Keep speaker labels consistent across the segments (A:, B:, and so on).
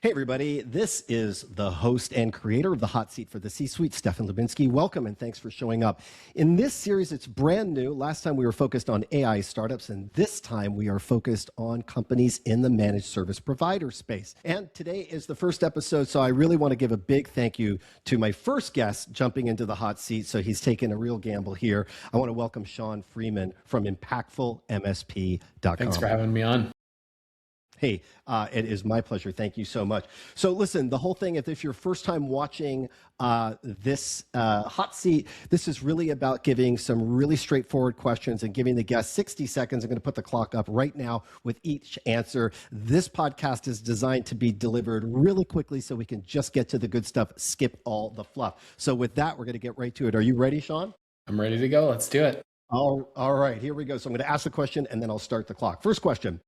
A: Hey, everybody. This is the host and creator of the Hot Seat for the C-Suite, Stefan Lubinsky. Welcome and thanks for showing up. In this series, it's brand new. Last time we were focused on AI startups, and this time we are focused on companies in the managed service provider space. And today is the first episode, so I really want to give a big thank you to my first guest jumping into the hot seat. So he's taken a real gamble here. I want to welcome Shawn Freeman from MSP.com.
B: Thanks for having me on.
A: Hey, it is my pleasure. Thank you so much. So listen, the whole thing, if you're first time watching this hot seat, this is really about giving some really straightforward questions and giving the guests 60 seconds. I'm going to put the clock up right now with each answer. This podcast is designed to be delivered really quickly so we can just get to the good stuff, skip all the fluff. So with that, we're going to get right to it. Are you ready, Shawn?
B: I'm ready to go. Let's do it.
A: All right, here we go. So I'm going to ask the question and then I'll start the clock. First question.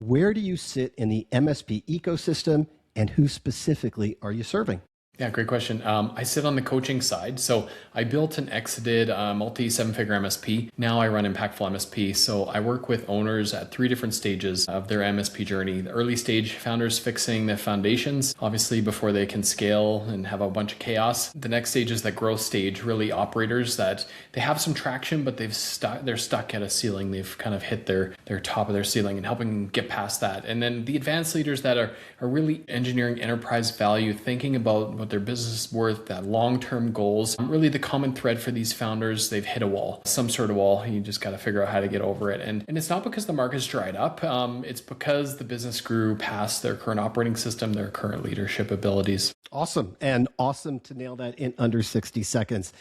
A: Where do you sit in the MSP ecosystem and who specifically are you serving?
B: Yeah, great question. I sit on the coaching side. So I built and exited a multi-seven-figure MSP. Now I run Impactful MSP. So I work with owners at 3 different stages of their MSP journey. The early stage, founders fixing the foundations, obviously before they can scale and have a bunch of chaos. The next stage is the growth stage, really operators that they have some traction, but they're stuck at a ceiling. They've kind of hit their top of their ceiling and helping them get past that. And then the advanced leaders that are really engineering enterprise value, thinking about what their business is worth, that long-term goals. Really the common thread for these founders, they've hit a wall, some sort of wall. You just got to figure out how to get over it. And it's not because the market's dried up. It's because the business grew past their current operating system, their current leadership abilities.
A: Awesome. And awesome to nail that in under 60 seconds.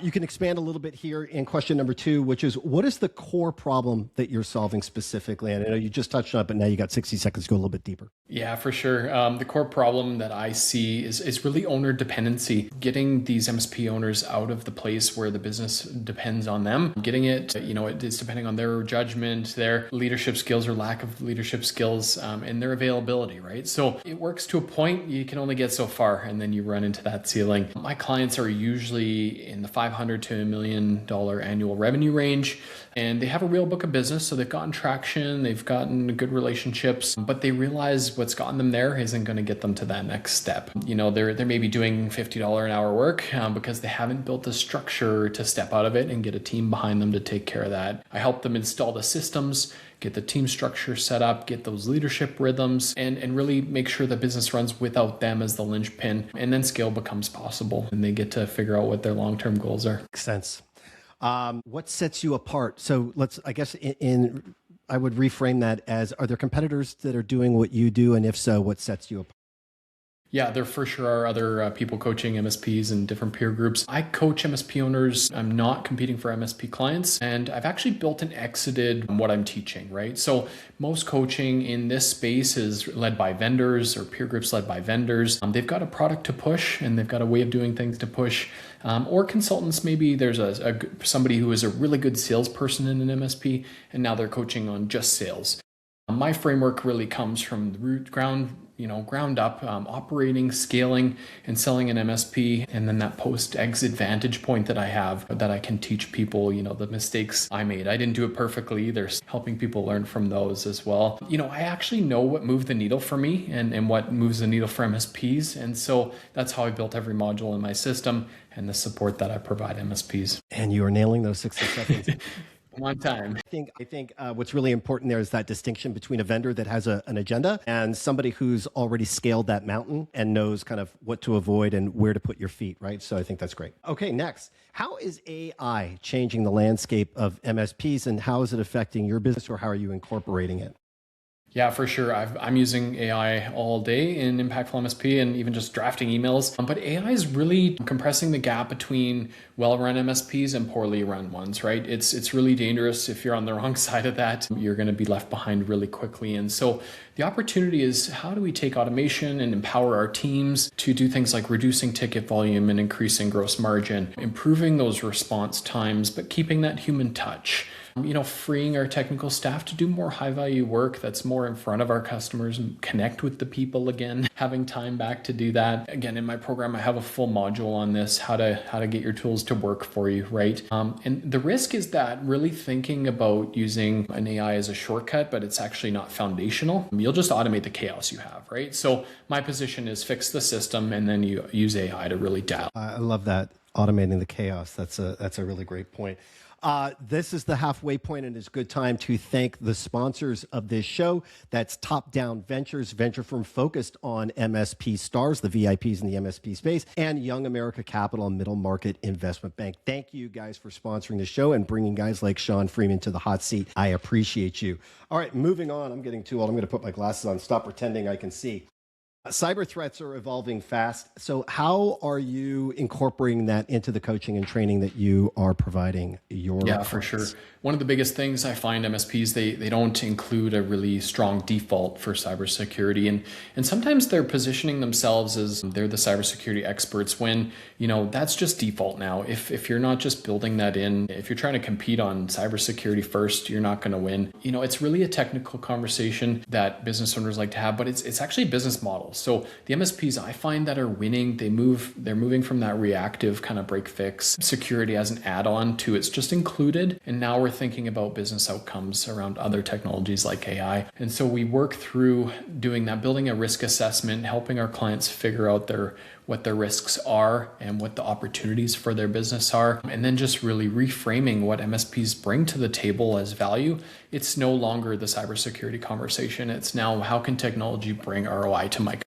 A: You can expand a little bit here in question number 2, which is what is the core problem that you're solving specifically? And I know you just touched on it, but now you got 60 seconds to go a little bit deeper.
B: Yeah, for sure. The core problem that I see is really owner dependency, getting these MSP owners out of the place where the business depends on them, getting it, it's depending on their judgment, their leadership skills or lack of leadership skills, and their availability, right? So it works to a point, you can only get so far, and then you run into that ceiling. My clients are usually in the $500 to $1 million annual revenue range, and they have a real book of business. So they've gotten traction, they've gotten good relationships, but they realize what's gotten them there isn't going to get them to that next step. They're maybe doing $50 an hour work because they haven't built a structure to step out of it and get a team behind them to take care of that. I help them install the systems, get the team structure set up, get those leadership rhythms, and really make sure the business runs without them as the linchpin. And then scale becomes possible and they get to figure out what their long-term goals are.
A: Makes sense. What sets you apart? So I guess I would reframe that as, are there competitors that are doing what you do? And if so, what sets you apart?
B: Yeah, there for sure are other people coaching MSPs and different peer groups. I coach MSP owners. I'm not competing for MSP clients, and I've actually built and exited what I'm teaching, right? So most coaching in this space is led by vendors or peer groups led by vendors. They've got a product to push and they've got a way of doing things to push. Or consultants, maybe there's somebody who is a really good salesperson in an MSP and now they're coaching on just sales. My framework really comes from the ground up, operating, scaling, and selling an MSP. And then that post-exit vantage point that I have that I can teach people, the mistakes I made. I didn't do it perfectly either. Helping people learn from those as well. I actually know what moved the needle for me and what moves the needle for MSPs. And so that's how I built every module in my system and the support that I provide MSPs.
A: And you are nailing those 60 seconds.
B: One time.
A: I think what's really important there is that distinction between a vendor that has an agenda and somebody who's already scaled that mountain and knows kind of what to avoid and where to put your feet, right? So I think that's great. Okay, next. How is AI changing the landscape of MSPs and how is it affecting your business or how are you incorporating it?
B: Yeah, for sure. I'm using AI all day in Impactful MSP and even just drafting emails. But AI is really compressing the gap between well-run MSPs and poorly run ones, right? It's really dangerous. If you're on the wrong side of that, you're going to be left behind really quickly. And so the opportunity is, how do we take automation and empower our teams to do things like reducing ticket volume and increasing gross margin, improving those response times, but keeping that human touch. freeing our technical staff to do more high value work that's more in front of our customers and connect with the people again, having time back to do that. Again, in my program, I have a full module on this, how to get your tools to work for you, right? And the risk is that really thinking about using an AI as a shortcut, but it's actually not foundational. You'll just automate the chaos you have, right? So my position is fix the system and then you use AI to really dial.
A: I love that, automating the chaos. That's a really great point. This is the halfway point, and it's a good time to thank the sponsors of this show. That's Top Down Ventures, venture firm focused on MSP stars, the VIPs in the MSP space, and Young America Capital and Middle Market Investment Bank. Thank you guys for sponsoring the show and bringing guys like Shawn Freeman to the hot seat. I appreciate you. All right, moving on. I'm getting too old. I'm going to put my glasses on. Stop pretending I can see. Cyber threats are evolving fast. So how are you incorporating that into the coaching and training that you are providing your clients?
B: For sure. One of the biggest things I find MSPs, they don't include a really strong default for cybersecurity. And sometimes they're positioning themselves as they're the cybersecurity experts when, that's just default now. If you're not just building that in, if you're trying to compete on cybersecurity first, you're not going to win. It's really a technical conversation that business owners like to have, but it's actually business models. So the MSPs I find that are winning, they're moving from that reactive kind of break fix security as an add-on to it's just included. And now we're thinking about business outcomes around other technologies like AI. And so we work through doing that, building a risk assessment, helping our clients figure out what their risks are and what the opportunities for their business are. And then just really reframing what MSPs bring to the table as value. It's no longer the cybersecurity conversation. It's now how can technology bring ROI to my company?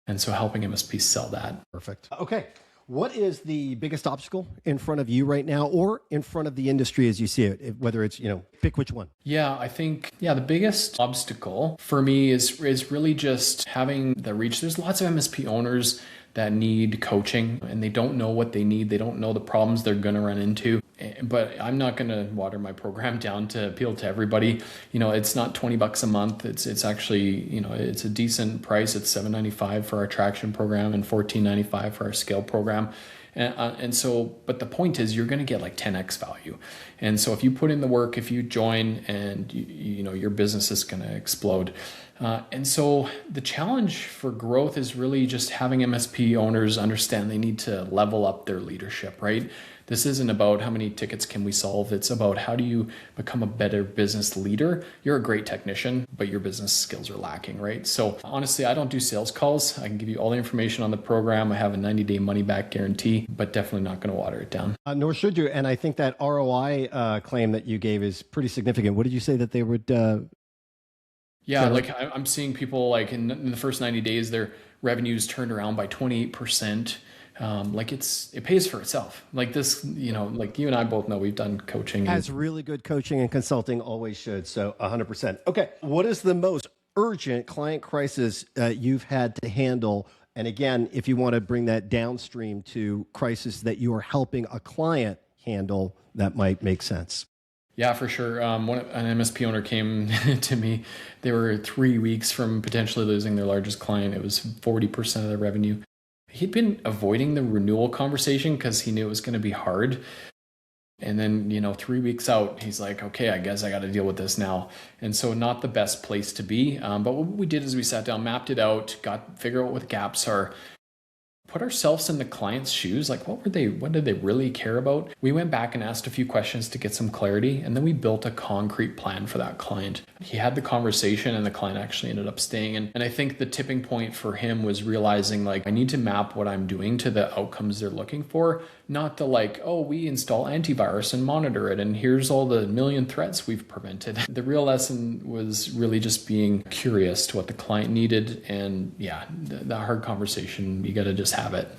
B: And so helping MSPs sell that.
A: Perfect. Okay. What is the biggest obstacle in front of you right now or in front of the industry as you see it? Whether it's, pick which one.
B: Yeah, I think, the biggest obstacle for me is really just having the reach. There's lots of MSP owners that need coaching and they don't know what they need. They don't know the problems they're going to run into. But I'm not going to water my program down to appeal to everybody. It's not $20 a month. It's actually, it's a decent price. It's $7.95 for our traction program and $14.95 for our scale program. And so, but the point is you're going to get like 10x value. And so if you put in the work, if you join and your business is going to explode. And so the challenge for growth is really just having MSP owners understand they need to level up their leadership, right? This isn't about how many tickets can we solve. It's about how do you become a better business leader. You're a great technician, but your business skills are lacking, right? So honestly, I don't do sales calls. I can give you all the information on the program. I have a 90-day money-back guarantee, but definitely not going to water it down.
A: Nor should you. And I think that ROI claim that you gave is pretty significant. What did you say that they would...
B: I'm seeing people like in the first 90 days, their revenues turned around by 28%. It pays for itself. Like this, like you and I both know we've done coaching.
A: As really good coaching and consulting always should. So 100%. Okay. What is the most urgent client crisis you've had to handle? And again, if you want to bring that downstream to crisis that you are helping a client handle, that might make sense.
B: Yeah, for sure. An MSP owner came to me. They were 3 weeks from potentially losing their largest client. It was 40% of their revenue. He'd been avoiding the renewal conversation because he knew it was going to be hard. And then, 3 weeks out, he's like, okay, I guess I got to deal with this now. And so not the best place to be. But what we did is we sat down, mapped it out, figure out what the gaps are, put ourselves in the client's shoes. Like, what did they really care about? We went back and asked a few questions to get some clarity. And then we built a concrete plan for that client. He had the conversation and the client actually ended up staying. And I think the tipping point for him was realizing like, I need to map what I'm doing to the outcomes they're looking for, not the like, oh, we install antivirus and monitor it. And here's all the million threats we've prevented. The real lesson was really just being curious to what the client needed. And the hard conversation, you got to just have it.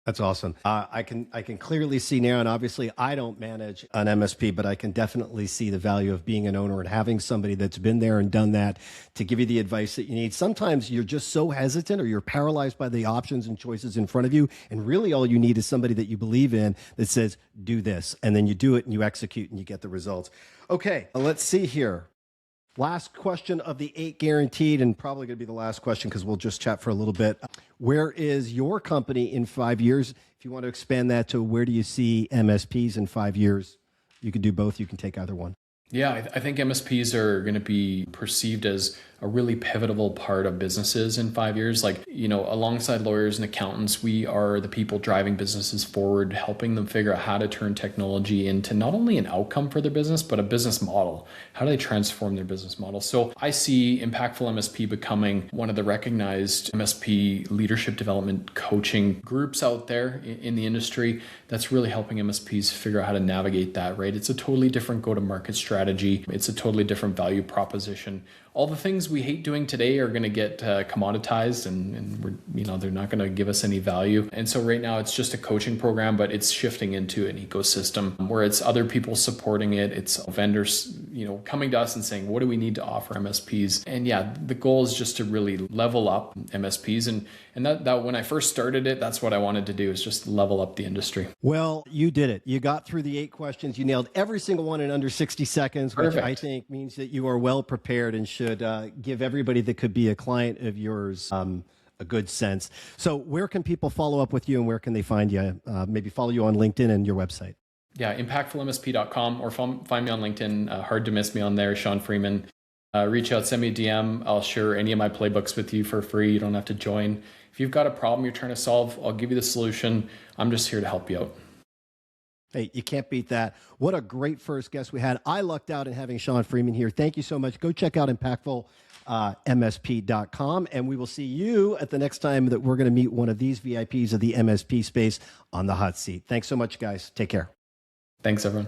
A: That's awesome. I can clearly see now, and obviously I don't manage an MSP, but I can definitely see the value of being an owner and having somebody that's been there and done that to give you the advice that you need. Sometimes you're just so hesitant or you're paralyzed by the options and choices in front of you. And really all you need is somebody that you believe in that says, do this. And then you do it and you execute and you get the results. Okay, let's see here. Last question of the 8 guaranteed, and probably going to be the last question because we'll just chat for a little bit. Where is your company in 5 years? If you want to expand that to where do you see MSPs in 5 years, You can do both. You can take either one.
B: Yeah, I think MSPs are going to be perceived as a really pivotal part of businesses in 5 years. Like, alongside lawyers and accountants, we are the people driving businesses forward, helping them figure out how to turn technology into not only an outcome for their business, but a business model. How do they transform their business model? So I see Impactful MSP becoming one of the recognized MSP leadership development coaching groups out there in the industry that's really helping MSPs figure out how to navigate that, right? It's a totally different go-to-market strategy. It's a totally different value proposition. All the things we hate doing today are going to get commoditized, and we're, they're not going to give us any value. And so right now it's just a coaching program, but it's shifting into an ecosystem where it's other people supporting it. It's vendors, coming to us and saying, what do we need to offer MSPs? And yeah, the goal is just to really level up MSPs. And that when I first started it, that's what I wanted to do, is just level up the industry.
A: Well, you did it. You got through the 8 questions. You nailed every single one in under 60 seconds, which
B: Perfect.
A: I think means that you are well prepared and should give everybody that could be a client of yours a good sense. So where can people follow up with you, and where can they find you? Maybe follow you on LinkedIn and your website.
B: Yeah, impactfulmsp.com, or find me on LinkedIn. Hard to miss me on there, Shawn Freeman. Reach out, send me a DM. I'll share any of my playbooks with you for free. You don't have to join. If you've got a problem you're trying to solve, I'll give you the solution. I'm just here to help you out.
A: Hey, you can't beat that. What a great first guest we had. I lucked out in having Shawn Freeman here. Thank you so much. Go check out impactfulmsp.com, and we will see you at the next time that we're going to meet one of these VIPs of the MSP space on the hot seat. Thanks so much, guys. Take care.
B: Thanks, everyone.